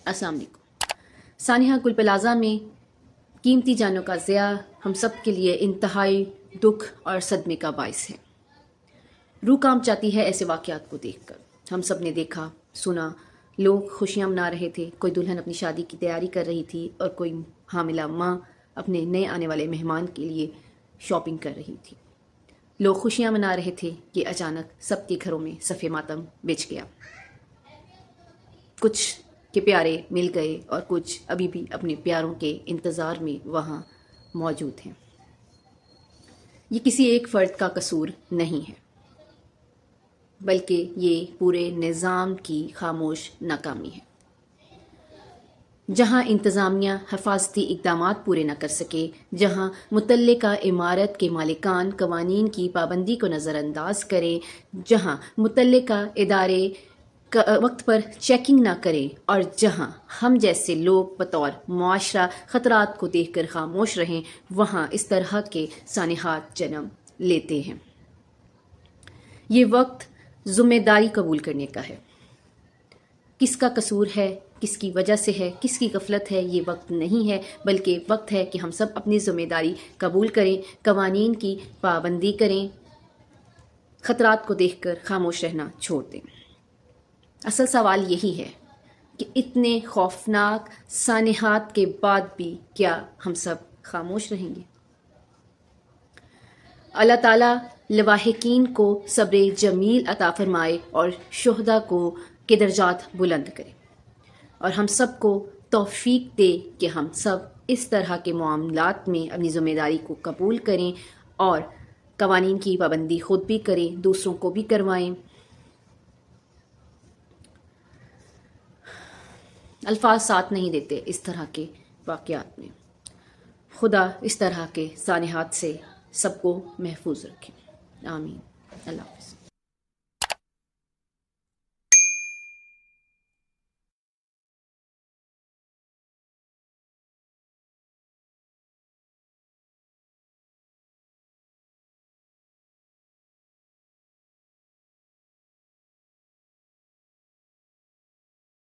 السلام علیکم سانحہ گل پلازہ میں قیمتی جانوں کا ضیاع ہم سب کے لیے انتہائی دکھ اور صدمے کا باعث ہے۔ روح کانپ جاتی ہے ایسے واقعات کو دیکھ کر۔ ہم سب نے دیکھا سنا، لوگ خوشیاں منا رہے تھے، کوئی دلہن اپنی شادی کی تیاری کر رہی تھی اور کوئی حاملہ ماں اپنے نئے آنے والے مہمان کے لیے شاپنگ کر رہی تھی۔ لوگ خوشیاں منا رہے تھے کہ اچانک سب کے گھروں میں صف ماتم بچھ گیا۔ کچھ کے پیارے مل گئے اور کچھ ابھی بھی اپنے پیاروں کے انتظار میں وہاں موجود ہیں۔ یہ کسی ایک فرد کا قصور نہیں ہے، بلکہ یہ پورے نظام کی خاموش ناکامی ہے۔ جہاں انتظامیہ حفاظتی اقدامات پورے نہ کر سکے، جہاں متعلقہ عمارت کے مالکان قوانین کی پابندی کو نظر انداز کریں، جہاں متعلقہ ادارے وقت پر چیکنگ نہ کریں، اور جہاں ہم جیسے لوگ بطور معاشرہ خطرات کو دیکھ کر خاموش رہیں، وہاں اس طرح کے سانحات جنم لیتے ہیں۔ یہ وقت ذمہ داری قبول کرنے کا ہے۔ کس کا قصور ہے، کس کی وجہ سے ہے، کس کی غفلت ہے، یہ وقت نہیں ہے، بلکہ وقت ہے کہ ہم سب اپنی ذمہ داری قبول کریں، قوانین کی پابندی کریں، خطرات کو دیکھ کر خاموش رہنا چھوڑ دیں۔ اصل سوال یہی ہے کہ اتنے خوفناک سانحات کے بعد بھی کیا ہم سب خاموش رہیں گے؟ اللہ تعالیٰ لواحقین کو صبر جمیل عطا فرمائے اور شہداء کے درجات بلند کرے، اور ہم سب کو توفیق دے کہ ہم سب اس طرح کے معاملات میں اپنی ذمہ داری کو قبول کریں اور قوانین کی پابندی خود بھی کریں، دوسروں کو بھی کروائیں۔ الفاظ ساتھ نہیں دیتے اس طرح کے واقعات میں۔ خدا اس طرح کے سانحات سے سب کو محفوظ رکھے، آمین۔ اللہ حافظ۔